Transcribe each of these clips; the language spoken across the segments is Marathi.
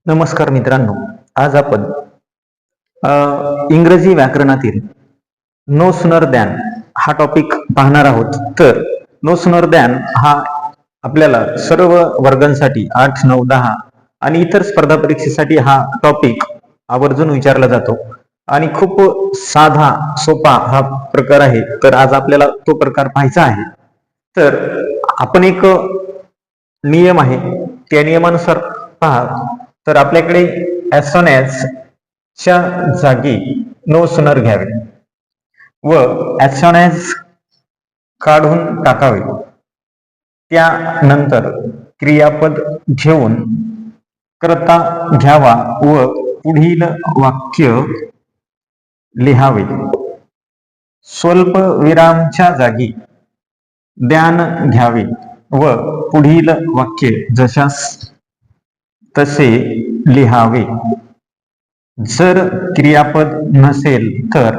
नमस्कार मित्रांनो. आज आपण इंग्रजी व्याकरणातील नो सुनर दॅन हा टॉपिक पाहणार आहोत. तर नो सुनर दॅन हा आपल्याला सर्व वर्गांसाठी 8, 9, 10 आणि इतर स्पर्धा परीक्षेसाठी हा टॉपिक आवर्जून विचारला जातो आणि खूप साधा सोपा हा प्रकार आहे. तर आज आपल्याला तो प्रकार पाहायचा आहे. तर आपण एक नियम आहे त्या नियमानुसार पहा. तर आपल्याकडे as soon as च्या जागी नो सुनर घ्यावे व as soon as काढून टाकावे. त्यानंतर क्रियापद घेऊन कर्ता घ्यावा व पुढील वाक्य लिहावे. स्वल्प विरामच्या जागी द्यान घ्यावे व पुढील वाक्य जशास तसे लिहावे. जर क्रियापद नसेल तर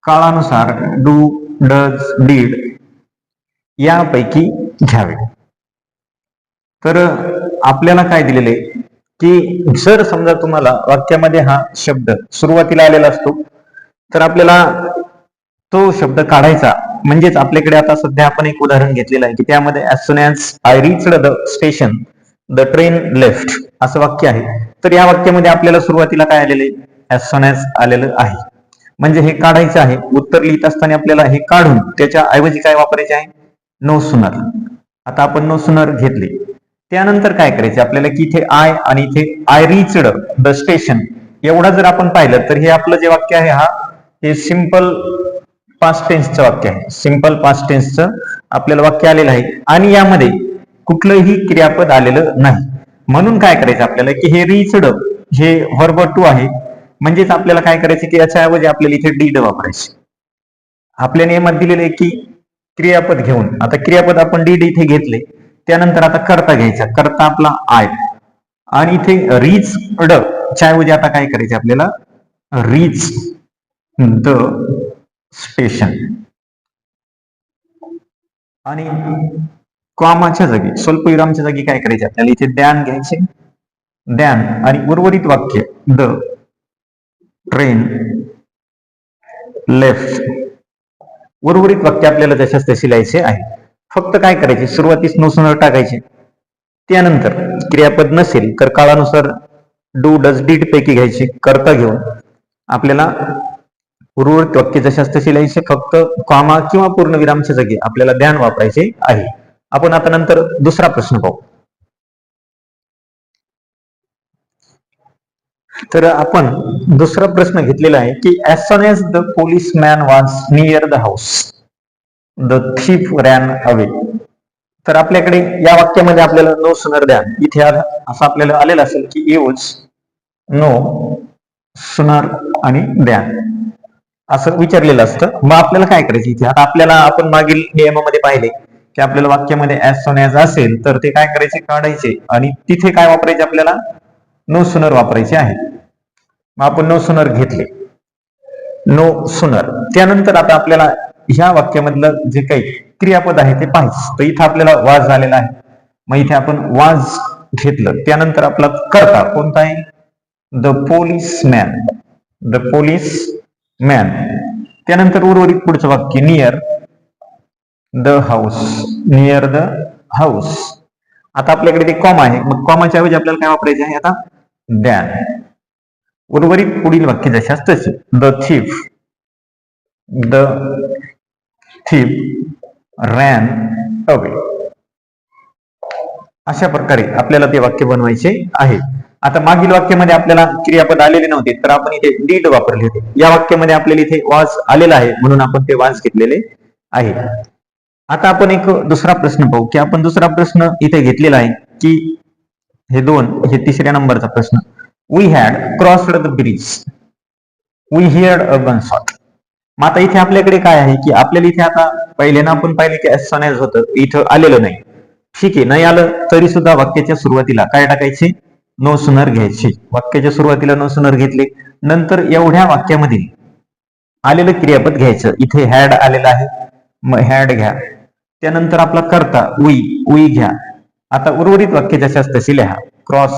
काळानुसार डू, डज, डीड यापैकी घ्यावे. तर आपल्याला काय दिलेले की जर समजा तुम्हाला वाक्यामध्ये हा शब्द सुरुवातीला आलेला असतो तर आपल्याला तो शब्द काढायचा. म्हणजेच आपल्याकडे आता सध्या आपण एक उदाहरण घेतलेलं आहे की त्यामध्ये as soon as I reached the station the train left असं वाक्य आहे. तर या वाक्यामध्ये आपल्याला सुरुवातीला काय आलेले as soon as आलेलं आहे. म्हणजे हे काढायचं आहे. उत्तर लिहित असताना आपल्याला हे काढून त्याच्या ऐवजी काय वापरायचे आहे नो सुनर. आता आपण नो सुनर घेतले. त्यानंतर काय करायचे आपल्याला की इथे आय आणि इथे आय रिच्ड द स्टेशन एवढा जर आपण पाहिलं तर हे आपलं जे वाक्य आहे हे सिंपल पास्ट टेन्सचं वाक्य आहे. सिंपल पास्ट टेन्सचं आपल्याला वाक्य आलेलं आहे आणि यामध्ये कुठलंही क्रियापद आलेलं नाही. म्हणून काय करायचं आपल्याला की हे रिच्ड हे व्हर्ब टू आहे. म्हणजेच आपल्याला काय करायचं की याच्या ऐवजी आपल्याला इथे डीड वापरायचे. आपल्या नियमात दिलेले आहे की क्रियापद घेऊन. आता क्रियापद आपण डीड इथे घेतले. त्यानंतर आता कर्ता घ्यायचा. कर्ता आपला आय आणि इथे रिच्ड च्या ऐवजी आता काय करायचे आपल्याला रीच द स्टेशन आणि कॉमाच्या जागी स्वल्पविरामच्या जागी काय करायचे आपल्याला इथे द्यान घ्यायचे. द्यान आणि उर्वरित वाक्य द ट्रेन लेफ्ट उर्वरित वाक्य आपल्याला जशाच तसे लिहायचे आहे. फक्त काय करायचे सुरुवातीस नो सुनर टाकायचे. त्यानंतर क्रियापद नसेल तर काळानुसार डू, डज, डीड पैकी घ्यायचे. कर्ता घेऊन आपल्याला उर्वरित वाक्य जशाच तसे लिहायचे. फक्त कॉमा किंवा पूर्णविरामच्या जागी आपल्याला ध्यान वापरायचे आहे. आपण आता नंतर दुसरा प्रश्न पाहू. तर आपण दुसरा प्रश्न घेतलेला आहे की as soon as the policeman was near the house the thief ran away. तर आपल्याकडे या वाक्यामध्ये आपल्याला नो सुनर द्यान इथे असं आपल्याला आलेलं असेल की यूज नो सुनर आणि द्यान असं विचारलेलं असतं. मग आपल्याला काय करायचं इथे आता आपल्याला आपण मागील नियमामध्ये पाहिले की आपल्याला वाक्यामध्ये as soon as असेल तर ते काय करायचे काढायचे आणि तिथे काय वापरायचे आपल्याला नो सुनर वापरायचे आहे. मग आपण नो सुनर घेतले. नो सुनर त्यानंतर आता आपल्याला ह्या वाक्यामधलं जे काही क्रियापद आहे ते पाहायचं. तर इथं आपल्याला वाज आलेला आहे. मग इथे आपण वाज घेतलं. त्यानंतर आपला कर्ता कोणता आहे the policeman. The policeman. त्यानंतर उर्वरित पुढचं वाक्य near the house. Near the house. आता आपल्याकडे ते कॉमा आहे. मग कॉमाच्या ऐवजी आपल्याला काय वापरायचे आहे आता दॅन. उर्वरित पुढील वाक्य जशाच तसे the thief. The thief ran away. अशा प्रकारे आपल्याला ते वाक्य बनवायचे आहे. आता मागील वाक्यामध्ये आपल्याला क्रियापद आलेले नव्हते तर आपण इथे डीड वापरले होते. या वाक्यामध्ये आपल्याला इथे वाज आलेला आहे म्हणून आपण ते वाज घेतलेले आहे. आता आपण एक दुसरा प्रश्न पाहू की आपण दुसरा प्रश्न इथे घेतलेला आहे की हे तिसऱ्या नंबरचा प्रश्न. We had crossed the bridge we heard a gunshot. मग आता इथे आपल्याकडे काय आहे की आपल्याला इथे आता पहिल्यांदा आपण पाहिले की as soon as होतं इथं आलेलं नाही. ठीक आहे नाही आलं तरी सुद्धा वाक्याच्या सुरुवातीला काय टाकायचे नो सुनर घ्यायचे. वाक्याच्या सुरुवातीला नो सुनर घेतले. नंतर एवढ्या वाक्यामध्ये आलेलं क्रियापद घ्यायचं. इथे हॅड आलेलं आहे मग हॅड घ्या. त्यानंतर आपला कर्ता वी घ्या. आता उर्वरित वाक्य जशाच तशी लिहा. Cross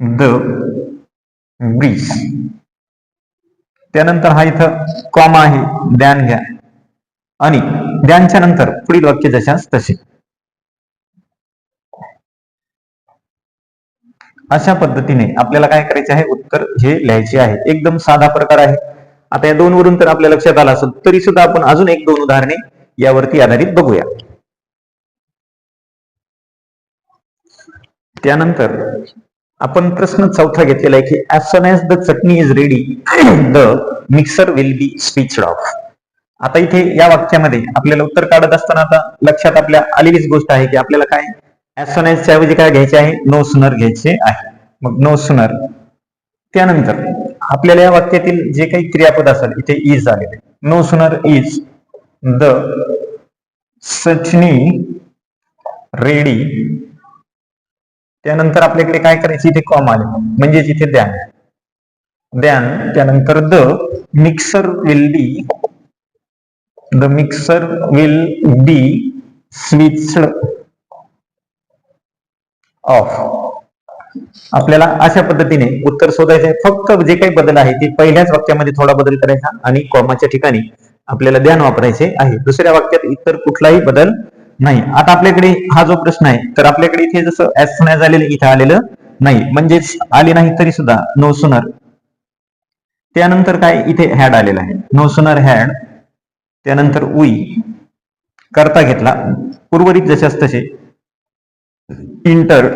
the breeze. त्यानंतर हा इथं कॉमा आहे, द्यान घ्या आणि द्यानच्या नंतर पुढील वाक्य जशास तसे. अशा पद्धतीने आपल्याला काय करायचे आहे, उत्तर हे लिहायचे आहे. एकदम साधा प्रकार आहे. आता या 2 वरून तर आपल्या लक्षात आला असेल, तरी सुद्धा आपण अजून 1-2 उदाहरणे यावरती आधारित बघूया. त्यानंतर आपण प्रश्न चौथा घेतलेला आहे की as soon as the chutney is ready the mixer will be switched off. आता इथे या वाक्यामध्ये आपल्याला उत्तर काढत असताना आता लक्षात आपल्या आलेलीच गोष्ट आहे की आपल्याला काय as soon as च्या ऐवजी काय घ्यायचे आहे, no sooner घ्यायचे आहे. मग no sooner. त्यानंतर आपल्याला या वाक्यातील जे काही क्रियापद असेल इथे इज आलेले. no sooner is the chutney ready. त्यानंतर आपल्याकडे काय करायचे, इथे कॉमा आले म्हणजे इथे द्यान. त्यानंतर the mixer will be switched off. आपल्याला अशा पद्धतीने उत्तर शोधायचे आहे. फक्त जे काही बदल आहे ते पहिल्याच वाक्यामध्ये थोडा बदल करायचा आणि कॉमाच्या ठिकाणी आपल्याला द्यान वापरायचे आहे. दुसऱ्या वाक्यात इतर कुठलाही बदल नाही. आता आपल्याकडे हा जो प्रश्न आहे तर आपल्याकडे इथे जसं as soon as आलेलं इथे आलेलं नाही, म्हणजेच आले नाही तरी सुद्धा no sooner. त्यानंतर काय इथे हॅड आलेला आहे, no sooner had. त्यानंतर we करता घेतला, उर्वरित जशास तसे. entered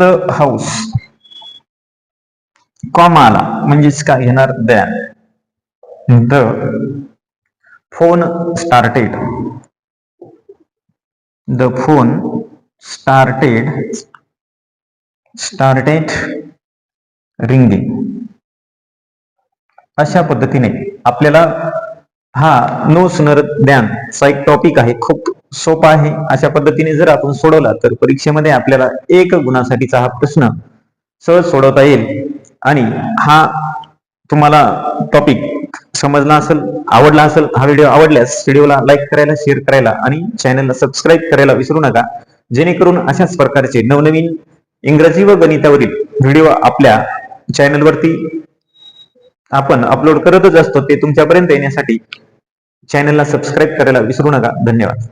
the house, कॉमा आला म्हणजेच काय घेणार then. the phone started ringing. अशा पद्धतीने आपल्याला हा नो सुनर द्यान चा एक टॉपिक आहे, खूप सोपा आहे. अशा पद्धतीने जर आपण सोडवला तर परीक्षेमध्ये आपल्याला 1 गुणासाठीचा हा प्रश्न सहज सोडवता येईल. आणि हा तुम्हाला टॉपिक समजला असेल, आवडला असेल, हा व्हिडिओ आवडल्यास व्हिडिओला लाईक करायला, शेअर करायला आणि चॅनलला सबस्क्राईब करायला विसरू नका, जेणेकरून अशाच प्रकारचे नवनवीन इंग्रजी व गणितावरील व्हिडिओ आपल्या चॅनलवरती आपण अपलोड करतच असतो. ते तुमच्यापर्यंत येण्यासाठी चॅनलला सबस्क्राईब करायला विसरू नका. धन्यवाद.